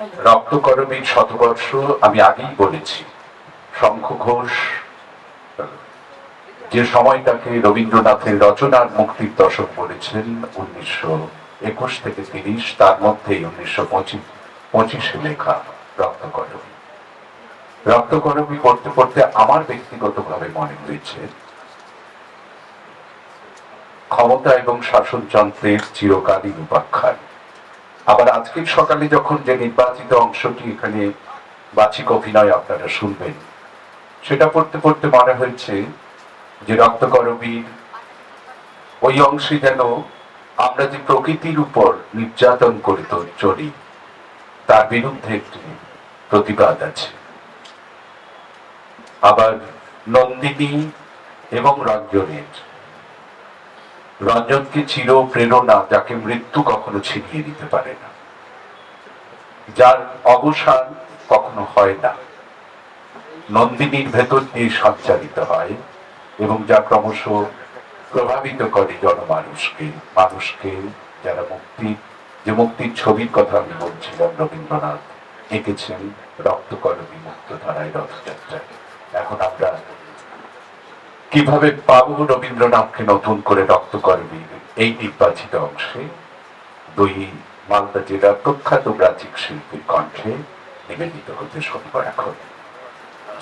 রক্তকরবীর শতবর্ষ আমি আগেই বলেছি। শঙ্খ ঘোষ যে সময়টাকে রবীন্দ্রনাথের রচনার মুক্তির দশক বলেছেন 1921 থেকে 30, তার মধ্যেই 1925 লেখা রক্তকরবী। রক্তকরবী পড়তে পড়তে আমার ব্যক্তিগতভাবে মনে হয়েছে ক্ষমতা এবং শাসনযন্ত্রের চিরকালীন উপাখ্যান। আবার আজকের সকালে যখন যে নির্বাচিত অংশটি এখানে বাচিক অভিনয় আপনারা শুনবেন, সেটা পড়তে পড়তে মনে হয়েছে যে রক্তকরবীর ওই অংশে যেন আমরা যে প্রকৃতির উপর নির্যাতন করে চলি তার বিরুদ্ধে একটি প্রতিবাদ আছে। আবার নন্দিনী এবং রঞ্জনকে চির প্রেরণা, যাকে মৃত্যু কখনো ছিনিয়ে দিতে পারে না, যার অবসান কখনো হয় না, নন্দিনীর ভেতর দিয়ে সঞ্চারিত হয় এবং যা ক্রমশ প্রভাবিত করে মানুষকে যারা মুক্তির ছবির কথা আমি বলছিলাম, রবীন্দ্রনাথ এঁকেছেন রক্তকরবী মুক্তধারায় রথযাত্রায়। এখন আমরা কিভাবে পাবো রবীন্দ্রনাথকে নতুন করে রক্তকরবীর এই নির্বাচিত অংশে দুই মালদা জেলার প্রখ্যাত ব্রাজিক শিল্পীর কণ্ঠে নিবেদিত হতে শুনব এখন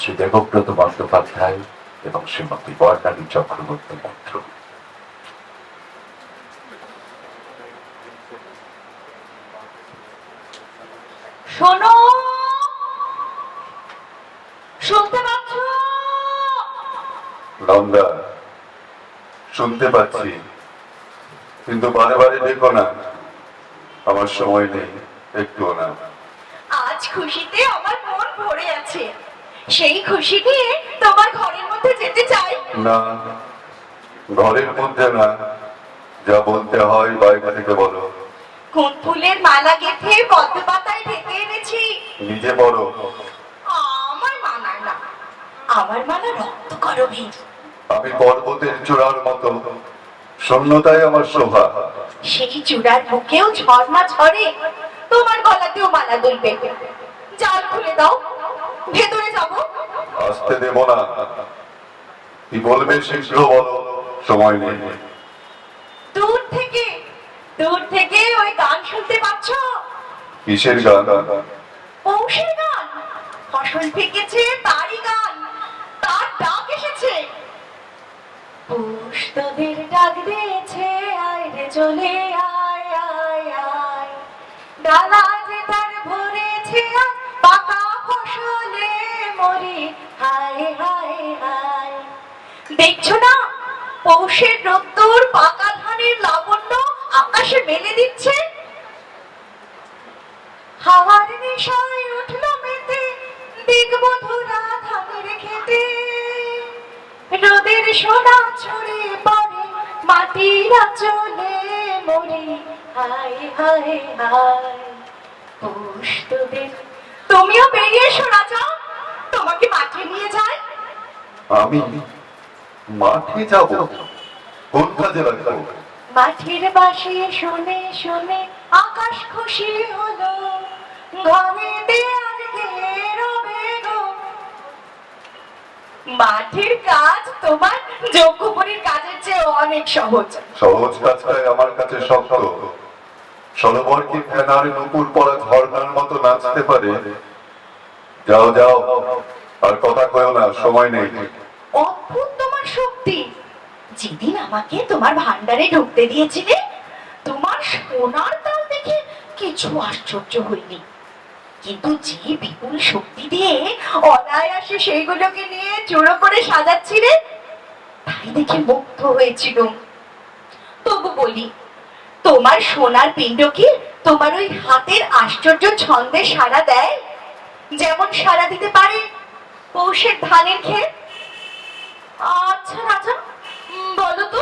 শ্রী দেবব্রত বন্দ্যোপাধ্যায় এবং শ্রীমতী বর্ণালী চক্রবর্তী মন্ত্র। শোনো, শুনতে পাচ্ছ? নন্দা, শুনতে পাচ্ছি, কিন্তু বারে বারে দেখো না, আমার সময় নেই একটুও না। আজ খুশিতে আমার মন ভরে আছে, সেই খুশি নিয়ে তোমার ঘরের মধ্যে যেতে চাই। না, ঘরের মধ্যে না, যা বলতে হয় বাইরে থেকে বলো। কোন ফুলের মালা গেঁথে পদ্ম পাতায় ঢেকে এনেছি। নিজে বলো। আমার মানায় না, আমার মালা রক্তকরবীর। আমি পর্বতের চূড়ার মতো, শূন্যতাই আমার শোভা। সেই চূড়ার বুকেও ঝর্ণা ঝরে, তোমার গলাতেও মালা দুলবে। জাল খুলে দাও, ভেতরে যাব। আসতে দেব না, কি বলবে শীঘ্র বলো, সময় নেই। দূর থেকে ওই গান শুনতে পাচ্ছ? কিসের গান? পৌষের গান। ফসল পেকেছে তারই গান, তার ডাক এসেছে। পৌষ তোদের ডাক দিয়েছে, আয় রে চলে আয় আয় আয়। ডালা যে তার ভরেছে পাকা ফসলে মরি, হায় হায় হায়। দেখছো না, পৌষের রোদ্দুর পাকা ধানের লাবণ্য আকাশে মেলে দিচ্ছে। হাওয়ার নেশায় উঠলো মেতে দিগবধূরা ধানের খেতে। রোদের সোনা ছড়ে পড়ে মাটির আঁচলে মরে, হায় হায় হায়। পৌষ তোদের। তুমিও বেরিয়ে এসো রাজা, তোমাকে মাঠে নিয়ে যাই। আমি মাঠে যাব? কোন কাজে লাগবো? মাঠের বাঁশি শুনে শুনে আকাশ খুশি হলো, ঘরেতে আর কে রবে গো। মাঠের কাজ তোমার যজ্ঞপুরীর কাজের চেয়ে অনেক সহজ। সহজ কাজটাই আমার কাছে শক্ত। সরোবর কি ফেনার নুপুর পরা ঝর্ণার মতো নাচতে পারে? যাও যাও, আর কথা কয়ো না, সময় নেই। অদ্ভুত তোমার শক্তি। যেদিন আমাকে তোমার ভান্ডারে ঢুকতে দিয়েছিলে, তোমার সোনার তাল দেখে কিছু আশ্চর্য হইনি, কিন্তু যে বিপুল শক্তি দিয়ে অনায়াসে সেইগুলোকে নিয়ে জোড়ো করে সাজাচ্ছিলে, তাই দেখে মুগ্ধ হয়েছিল। তবু বলি, তোমার সোনার পিণ্ড কি তোমার ওই হাতের আশ্চর্য ছন্দে সাড়া দেয়, যেমন সাড়া দিতে পারে পৌষের ধানের ক্ষেত? আচ্ছা রাজা, বলো তো,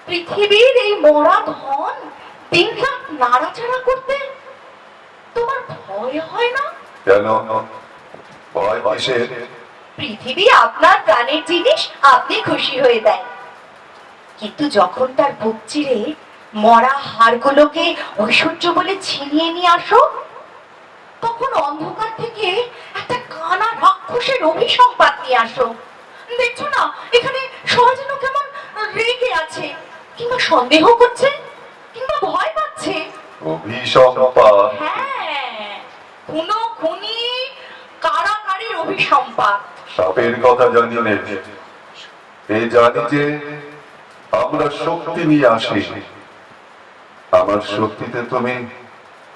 পৃথিবীর এই মরা ধন দিনরাত নাড়াচাড়া করতে তোমার ভয় হয় না? কেন ভয় কিসের? পৃথিবী আপনার প্রাণের জিনিস, আপনি খুশি হয়ে দেন, কিন্তু যখন তার বুক চিরে মরা হাড়গুলোকে ঐশ্বর্য বলে ছিনিয়ে নিয়ে আসো, রাক্ষসের অভিসম্পাত নিয়ে আসো। দেখছো না এখানে সবাই যেন কেমন রেগে আছে, কিংবা সন্দেহ করছে, কিংবা ভয় পাচ্ছে। অভিসম্পাত? হ্যাঁ, খুনো খুনি, কারাকারির অভিসম্পাত। সাপের কথা জানি নে, এই জানি যে আমরা শক্তি নিয়ে আসি। আমার শক্তিতে তুমি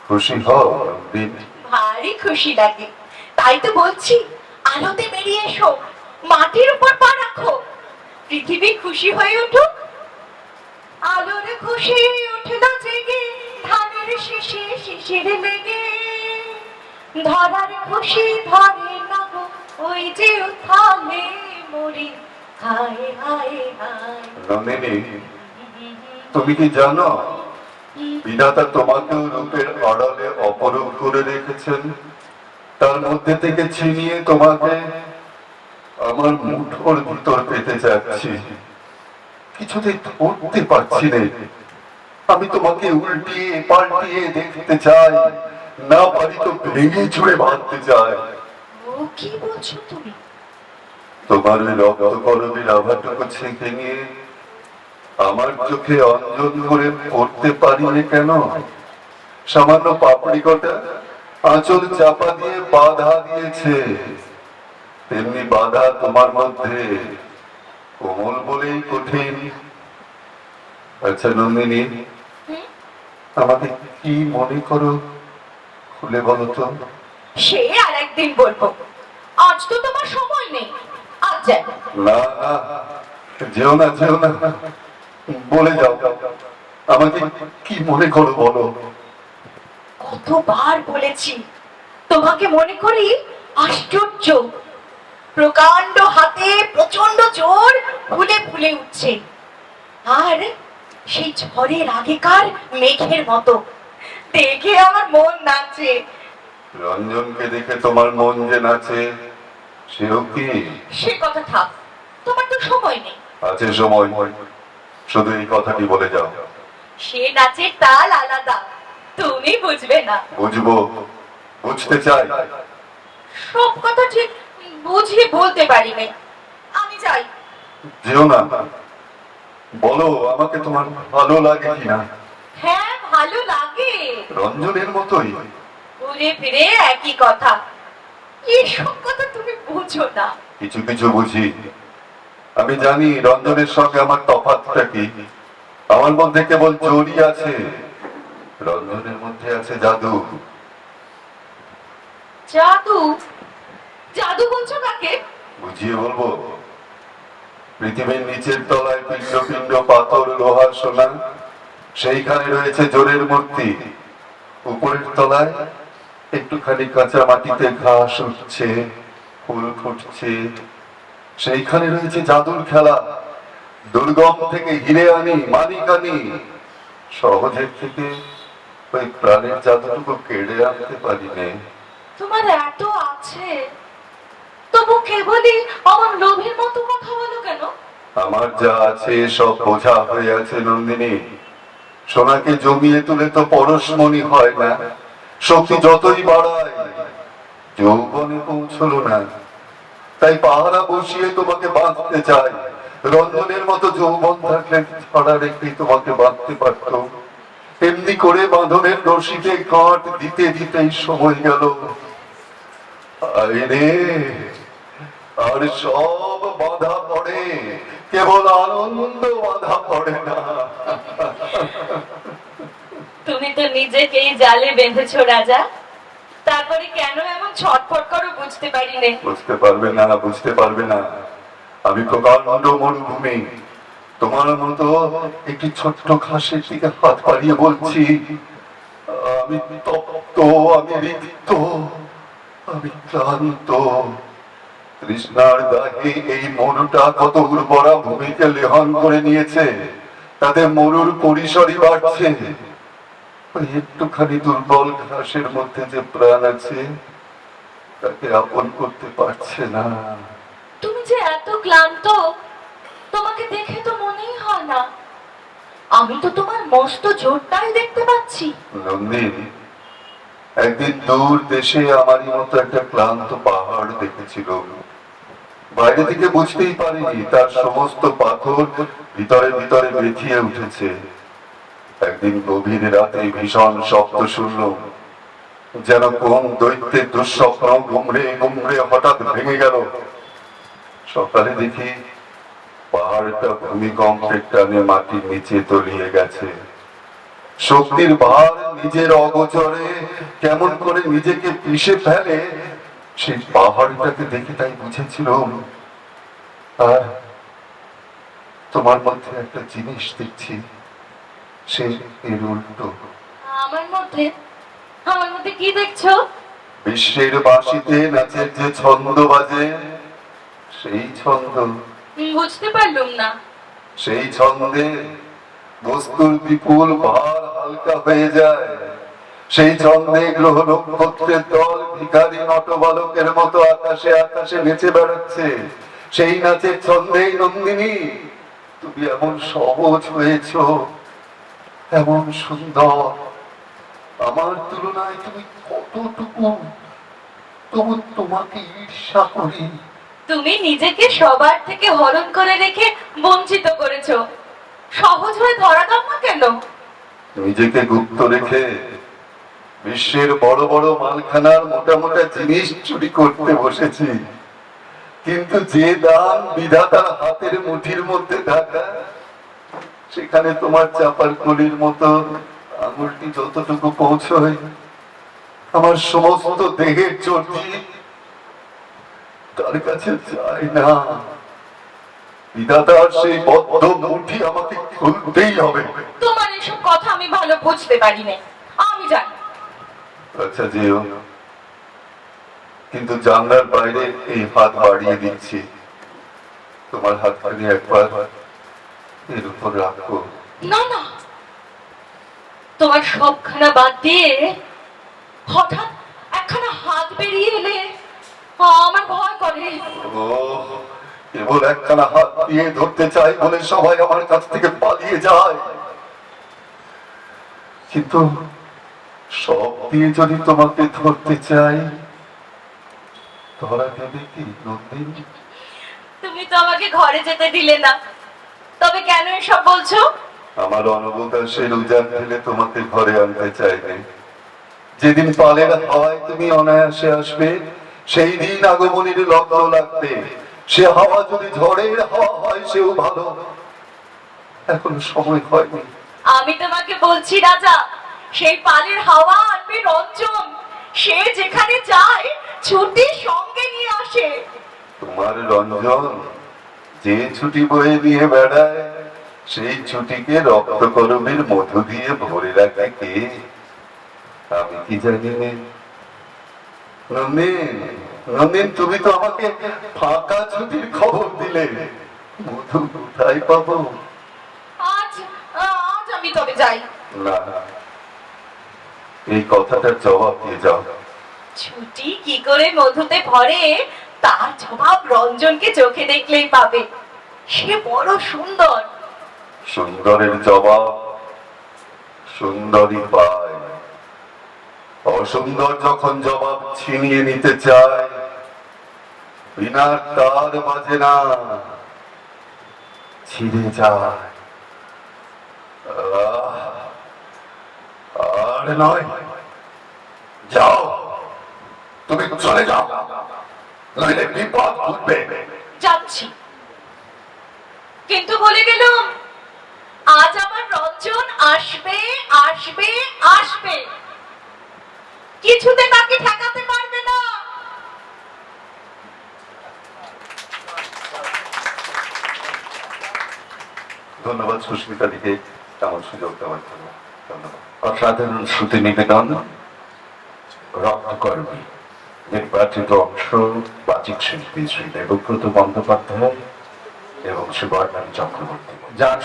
খুশি হও দিন? ভারী খুশি লাগে, তাই তো বলছি আলোতে বেরিয়ে এসো, মাটির উপর পা রাখো, পৃথিবী খুশি হয়ে উঠুক। আলোর খুশি উঠল জেগে, ধানের শীষে শিশির লেগে, ধরার খুশি ধরে না গো, ওই যে উথালে মরি, হায় হায় হায়। নন্দিনী, তুমি কি জানো বিধাতা তোমাকেও রূপের আড়ালে অপরূপ করে রেখেছেন? তার মধ্যে থেকে ছিনিয়ে তোমাকে আমার মুঠোর ভিতর পেতে যাচ্ছি, কিছুতেই ধরতে পারছি না। আমি তোমাকে উল্টিয়ে পাল্টিয়ে দেখতে চাই, না পারি তো ভেঙে চুড়ে ভাঙতে চাই। ও কি বলছো তুমি? তোমার ওই রক্ত কলমের আভাটুকু ছেঁকে নিয়ে আমার চোখে অঞ্জন করে পড়তে পারিনি কেন? সামান্য পাপড়ি কটা আঁচল চাপা দিয়ে বাধা দিয়েছে, তেমনি বাধা তোমার মধ্যে কোমল বলেই কঠিন। আচ্ছা নন্দিনী, আমাকে কি মনে করো খুলে বলো তো। সে আর একদিন বলবো, আজ তো তোমার সময় নেই, আজ যাই। না না, যেও না যেও না, বলে যাও আমাকে কি মনে করো বলো। কতবার বলেছি তোমাকে মনে করি আশ্চর্য, প্রকাণ্ড হাতে প্রচন্ড জোর ফুলে ফুলে উঠছে, আর সেই ঝড়ের আগেকার মেঘের মতো দেখে আমার মন নাচে। রঞ্জনকে দেখে তোমার মন যে নাচে, সেও কি? সে কথা থাক, তোমার তো সময় নেই। আছে সময়, শুধু এই কথাটি বলে যাও। সে নাচের তাল আলাদা, তুমি বুঝবে না। বুঝবো, বুঝতে চাই। সব কথা ঠিক বুঝিয়ে বলতে পারি না, আমি যাই। যেও না, বলো আমাকে তোমার ভালো লাগে কিনা। হ্যাঁ ভালো লাগে, রঞ্জনের মতোই। ঘুরে ফিরে একই কথা, এসব কথা তুমি বুঝো না। কিছু কিছু বুঝি। আমি জানি রঞ্জনের সঙ্গে আমার তফাৎটা কি। আমার মধ্যে কেবল জড়ি আছে, রঞ্জনের মধ্যে আছে জাদু। জাদু? জাদু বলছো কাকে? বুঝিয়ে বলবো। পৃথিবীর নিচের তলায় পিণ্ড পিণ্ড পাথর লোহার সোনা, সেইখানে রয়েছে জোরের মূর্তি। উপরের তলায় একটুখানি কাঁচা মাটিতে ঘাস উঠছে, ফুল ফুটছে, সেইখানে রয়েছে জাদুর খেলা। দুর্গম থেকে হিরে আনি, মানিক আনি, সহজের থেকে ওই প্রাণের জাদুটুকু কেড়ে আনতে পারি নে। তোমার এত আছে, তবু কেবলই আমার লোভের মতো কথা বলো কেন? আমার যা আছে সব বোঝা হয়ে আছে নন্দিনী। সোনাকে জমিয়ে তুলে তো পরশমণি হয় না, শক্তি যতই বাড়ায় যৌবনে পৌঁছলো না। তাই পাহারা বসিয়ে তোমাকে বাঁধতে চাই। রঞ্জনের মতো যৌবন থাকলে ছড়া রেখে তোমাকে বাঁধতে পারত। এমনি করে বাঁধনের রশিতে কাঠ দিতে দিতেই সময় গেল। আরে আর সব বাধা পড়ে, কেবল আনন্দ বাধা পড়ে না। তুমি তো নিজেকেই জালে বেঁধেছো রাজা, তারপরে কেন এমন ছটফট করো বুঝতে পারি না। বুঝতে পারবে না, বুঝতে পারবে না। আমি প্রকাণ্ড মরুভূমি, তোমার মতো একটি ছোট্ট ঘাসের দিকে হাত বাড়িয়ে বলছি, আমি তপ্ত, আমি রিক্ত, আমি ক্লান্ত। তৃষ্ণার দাহে এই মরুটা কত উর্বরা ভূমিকে লেহন করে নিয়েছে, তাতে মরুর পরিসরই বাড়ছে। ওই একটুখানি দুর্বল ঘাসের মধ্যে যে প্রাণ আছে, তাকে আপন করতে পারছে না। তুমি যে এত ক্লান্ত, তোমাকে দেখে তো মনেই হয় না। আমি তো তোমার মস্ত জোরটাই দেখতে পাচ্ছি। নন্দিন, একদিন দূর দেশে আমারই মতো একটা ক্লান্ত পাহাড় দেখেছিল। বাইরে থেকে বুঝতেই পারিনি তার সমস্ত পাথর ভিতরে ভিতরে বেঁধিয়ে উঠেছে। একদিন গভীর রাতে ভীষণ শব্দ শুনলাম, যেন কোন দৈত্যের দুঃস্বপ্ন গুমড়ে গুমড়ে হঠাৎ ভেঙে গেল। সকালে দেখি পাহাড়টা ভূমিকম্পের টানে মাটির নিচে তলিয়ে গেছে। শক্তির ভার নিজের অগোচরে কেমন করে নিজেকে পিষে ফেলে, সেই পাহাড়টাকে দেখে তাই বুঝেছিলাম। আর তোমার মধ্যে একটা জিনিস দেখছি, সে এর উল্টো। আমার মধ্যে আমার মধ্যে কি দেখছো? বিশ্বের বাঁশিতে নাচের যে ছন্দ বাজে, সেই ছন্দ। বুঝতে পারলুম না। সেই ছন্দে বস্তুর বিপুল ভার হালকা হয়ে যায়। সেই ছন্দে গ্রহ নক্ষত্রের দল ভিখারি নটবালকের মতো আকাশে আকাশে নেচে বেড়াচ্ছে। সেই নাচের ছন্দেই নন্দিনী তুমি এমন সহজ হয়েছ, এমন সুন্দর। আমার তুলনায় তুমি কতটুকু, তবু তোমাকে ঈর্ষা করি। তুমি নিজেকে সবার থেকে হরণ করে রেখে বঞ্চিত করেছো। সহজ হয়ে ধরা দাও না কেন? নিজেকে গুপ্ত রেখে বিশ্বের বড় বড় মালখানার মোটা মোটা জিনিস চুরি করতে বসেছি, কিন্তু যে দান বিধাতার হাতের মুঠির মধ্যে থাকা, সেখানে তোমার চাপার কলির মতো আঙুলটি যতটুকু পৌঁছয়, আমার সমস্ত দেহের চর্চি তার কাছে যায় না। বিধাতার সেই বদ্ধ মুঠি আমাকে খুলতেই হবে। তোমার এসব কথা আমি ভালো বুঝতে পারি না, আমি জানি। আচ্ছা যেও, কিন্তু জানলার বাইরে এই হাত বাড়িয়ে দিচ্ছি, তোমার হাতখানি একবার এর উপর রাখো। না না, তোমার সবখানা বাদ দিয়ে হঠাৎ একখানা হাত বেরিয়ে এলে আমার ভয় করে। ও, কেবল একখানা হাত দিয়ে ধরতে চাই বলে সবাই আমার কাছ থেকে পালিয়ে যায়, কিন্তু সব দিয়ে যদি তোমাকে ধরতে চাই, ধরা দেবে কি নন্দিনী? তুমি তো আমাকে ঘরে যেতে দিলে না, তবে কেন এসব বলছো? আমার অনবকাশের উজান ফেলে তোমাকে ঘরে আনতে চাইবে। যেদিন পালের হাওয়ায় তুমি অনায়াসে আসবে, সেই দিন আগমনীর লগ্ন লাগবে। সে হাওয়া যদি ঝড়ের হাওয়া হয় সেও ভালো, এখনো সময় হয়নি। আমি তোমাকে বলছি রাজা, সেই পালের হাওয়া আনবে রঞ্জন। সে যেখানে যায় ছুটি সঙ্গে নিয়ে আসে। তোমার রঞ্জন যে ছুটি বয়ে নিয়ে বেড়ায়, সেই ছুটিকে রক্তকরমের মধু দিয়ে ভরে রাখে কে? আমি কি জানি না। নন্দিন, নন্দিন, তুমি তো আমাকে ফাঁকা ছুটির খবর দিলে, মধু কোথায় পাবো? আজ আজ আমি তবে যাই। না, এই কথাটার জবাব দিয়ে যাও। ছুটি কি করে মধুতে ভরে তার জবাব রঞ্জনকে চোখে দেখলেই পাবে। সে বড় সুন্দর। সুন্দরের জবাব সুন্দরই পায়। অসুন্দর যখন জবাব ছিনিয়ে নিতে চায়, বিনার তার বাজে না, ছিঁড়ে যায়। আর নয়, যাও, তুমি চলে যাও, নইলে বিপদ ঘটবে। যাচ্ছি, কিন্তু বলে গেলাম আজ আমার রঞ্জন আসবে আসবে আসবে, কিছুতে তাকে ঠেকাতে পারবে না। ধন্যবাদ সুস্মিতা দিকে এমন সুযোগ দেওয়ার জন্য। ধন্যবাদ। অসাধারণ শ্রুতি নিবেদন। রক্তকর্মী নির্বাচিত অংশ বাচিক শিল্পী শ্রী দেবব্রত বন্দ্যোপাধ্যায় এবং সুবর্ণালী চক্রবর্তী, যার